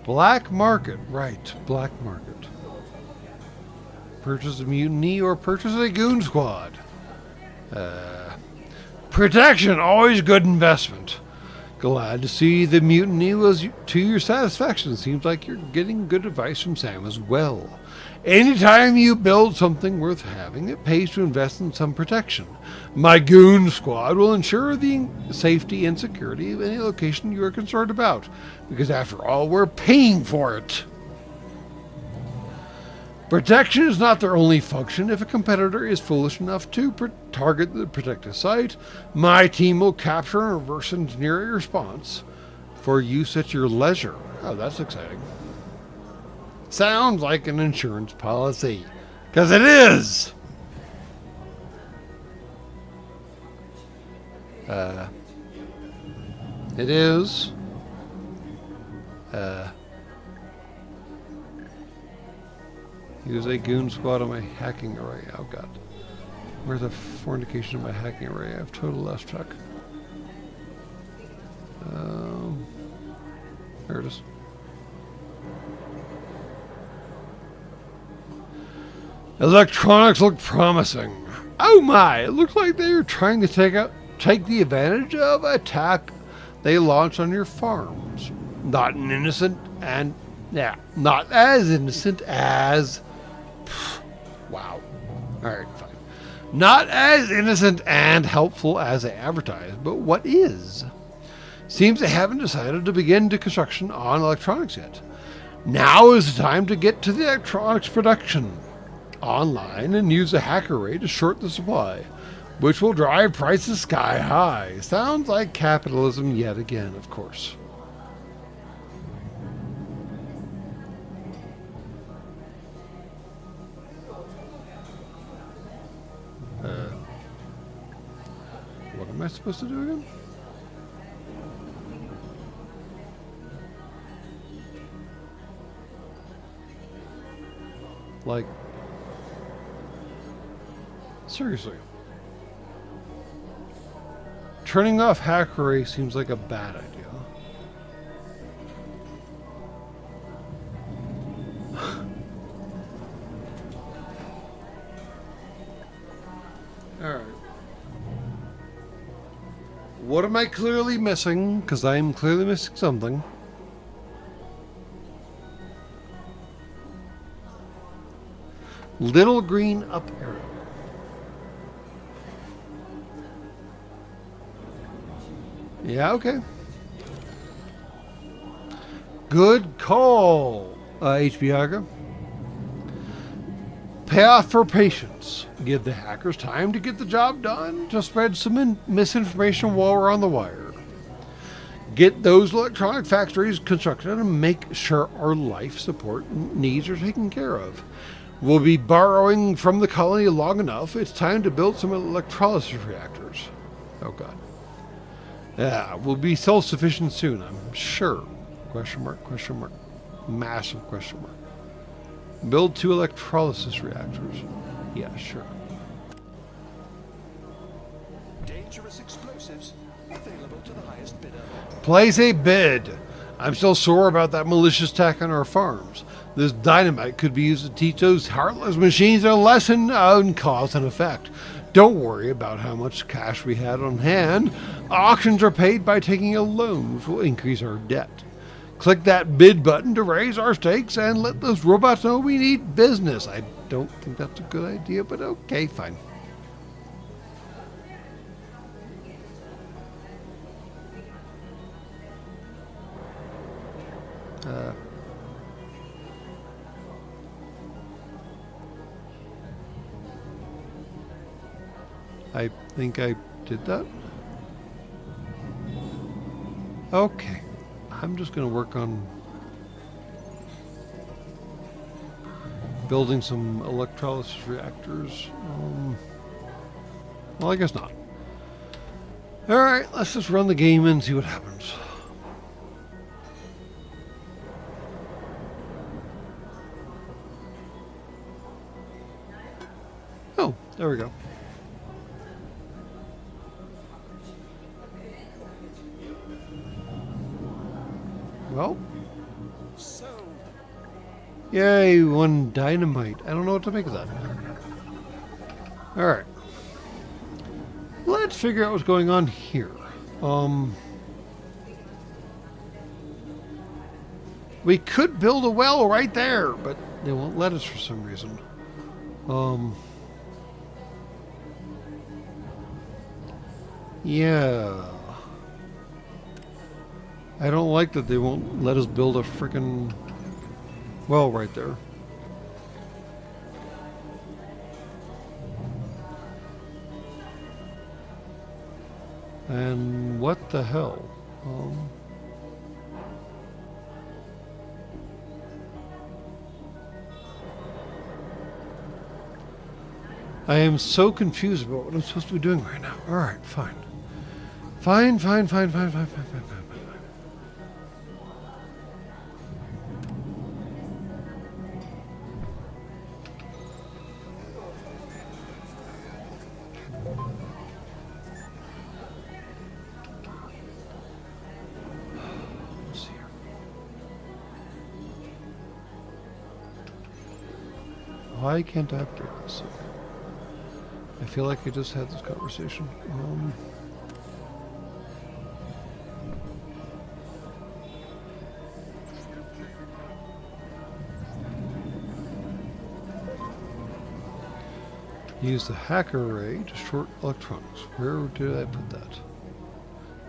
S1: Black market, right, black market. Purchase a mutiny or purchase a goon squad. Protection, always good investment. Glad to see the mutiny was to your satisfaction. Seems like you're getting good advice from Sam as well. Anytime you build something worth having, it pays to invest in some protection. My goon squad will ensure the safety and security of any location you are concerned about, because after all, we're paying for it. Protection is not their only function. If a competitor is foolish enough to target the protected site, my team will capture and reverse engineer a response for use at your leisure. Oh, that's exciting. Sounds like an insurance policy. 'Cause it is! It is. Use a goon squad on my hacking array. Oh god. Where's the fornication of my hacking array? I have total lost track. There it is. Electronics look promising. Oh my, it looks like they are trying to take the advantage of attack they launched on your farms. Not as innocent as... Wow. Alright, fine. Not as innocent and helpful as they advertise, but what is? Seems they haven't decided to begin construction on electronics yet. Now is the time to get to the electronics production online and use a hacker ray to short the supply, which will drive prices sky high. Sounds like capitalism yet again, of course. What am I supposed to do again? Like, seriously. Turning off hackery seems like a bad idea. Alright. What am I clearly missing? Because I am clearly missing something. Little green up arrow. Yeah, okay. Good call, HB. Payoff for patience. Give the hackers time to get the job done, to spread some misinformation while we're on the wire. Get those electronic factories constructed and make sure our life support needs are taken care of. We'll be borrowing from the colony long enough. It's time to build some electrolysis reactors. Oh, God. Yeah, we'll be self-sufficient soon, I'm sure. Question mark, question mark. Massive question mark. Build 2 electrolysis reactors. Yeah, sure.
S2: Dangerous explosives available to the highest bidder.
S1: Place a bid. I'm still sore about that malicious attack on our farms. This dynamite could be used to teach those heartless machines a lesson on cause and effect. Don't worry about how much cash we had on hand. Auctions are paid by taking a loan, which will increase our debt. Click that bid button to raise our stakes and let those robots know we need business. I don't think that's a good idea, but okay, fine. I think I did that. Okay. I'm just going to work on building some electrolysis reactors. Well, I guess not. Alright, let's just run the game and see what happens. Oh, there we go. Well, yay, 1 dynamite. I don't know what to make of that. Alright. Let's figure out what's going on here. We could build a well right there, but they won't let us for some reason. Yeah. I don't like that they won't let us build a frickin' well right there. And what the hell? I am so confused about what I'm supposed to be doing right now. Alright, fine. Fine. Let's see here. Why can't I upgrade this? I feel like I just had this conversation. Use the hacker array to short electronics. Where did I put that?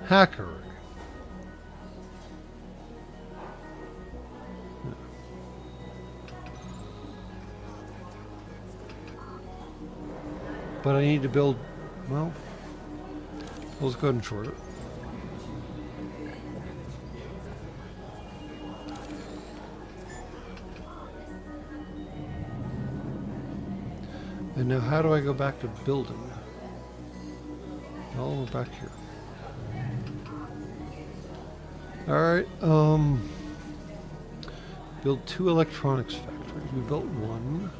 S1: Hacker array. But I need to build, well, let's go ahead and short it. And now how do I go back to building? Oh, we're back here. Alright, build 2 electronics factories. We built 1.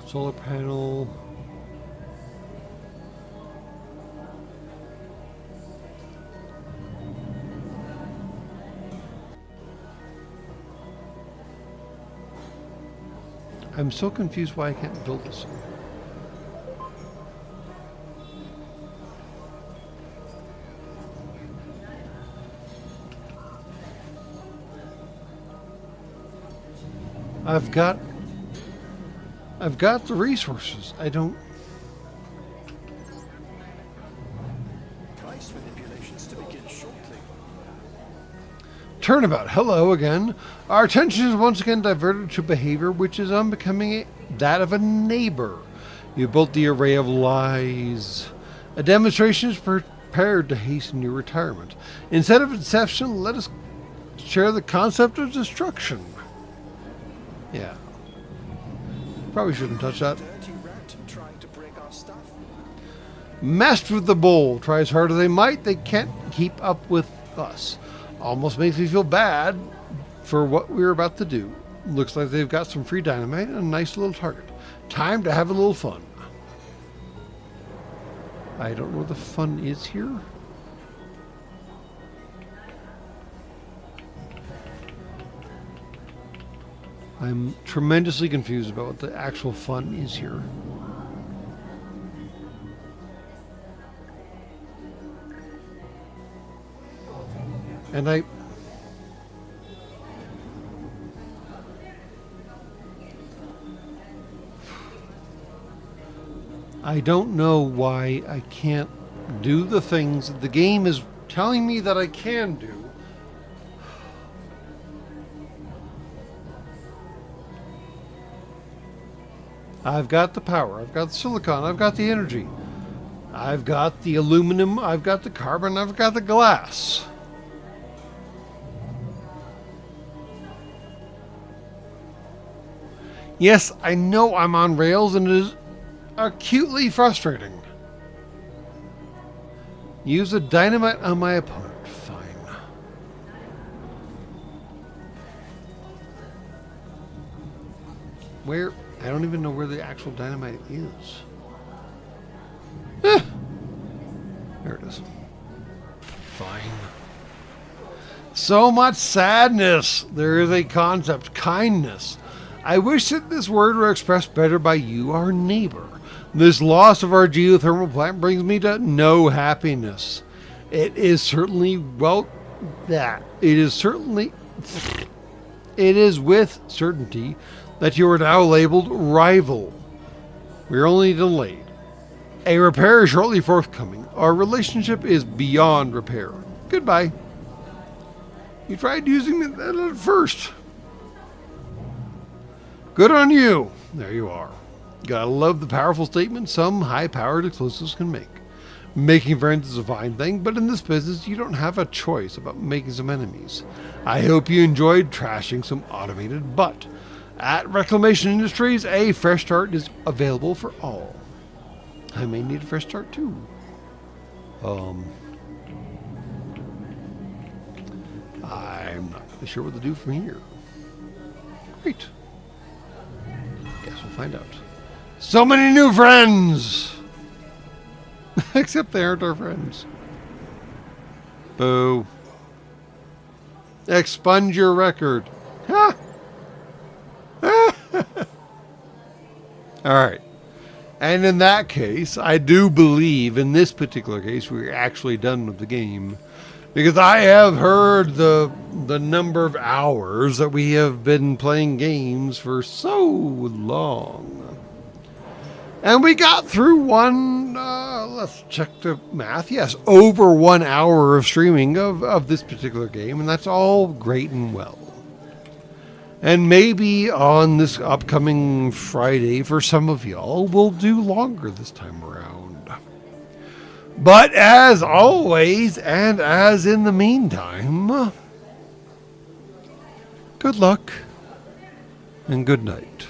S1: Solar panel. I'm so confused why I can't build this thing. I've got the resources. I don't.
S2: Price manipulations to begin shortly.
S1: Turnabout. Hello again. Our attention is once again diverted to behavior which is unbecoming that of a neighbor. You built the array of lies. A demonstration is prepared to hasten your retirement. Instead of deception, let us share the concept of destruction. Yeah. Probably shouldn't touch that.
S2: Dirty rat trying to break our stuff.
S1: Messed with the bull. Try as hard as they might, they can't keep up with us. Almost makes me feel bad for what we're about to do. Looks like they've got some free dynamite and a nice little target. Time to have a little fun. I don't know where the fun is here. I'm tremendously confused about what the actual fun is here. And I don't know why I can't do the things that the game is telling me that I can do. I've got the power, I've got the silicon, I've got the energy, I've got the aluminum, I've got the carbon, I've got the glass. Yes, I know I'm on rails and it is acutely frustrating. Use the dynamite on my opponent. Fine. Where? I don't even know where the actual dynamite is. There it is. Fine. So much sadness. There is a concept, kindness. I wish that this word were expressed better by you, our neighbor. This loss of our geothermal plant brings me to no happiness. It is certainly, well, that. It is with certainty that you are now labeled rival. We're only delayed. A repair is shortly forthcoming. Our relationship is beyond repair. Goodbye. You tried using it at first. Good on you. There you are. Gotta love the powerful statement some high-powered explosives can make. Making friends is a fine thing, but in this business you don't have a choice about making some enemies. I hope you enjoyed trashing some automated butt. At Reclamation Industries, a fresh start is available for all. I may need a fresh start too. I'm not really sure what to do from here. Great. Guess we'll find out. So many new friends! Except they aren't our friends. Boo. Expunge your record. Ha! Alright. And in that case, I do believe, in this particular case, we're actually done with the game. Because I have heard the number of hours that we have been playing games for so long. And we got through one, let's check the math. Yes, over 1 hour of streaming of this particular game. And that's all great and well. And maybe on this upcoming Friday, for some of y'all, we'll do longer this time around. But as always, and as in the meantime, good luck and good night.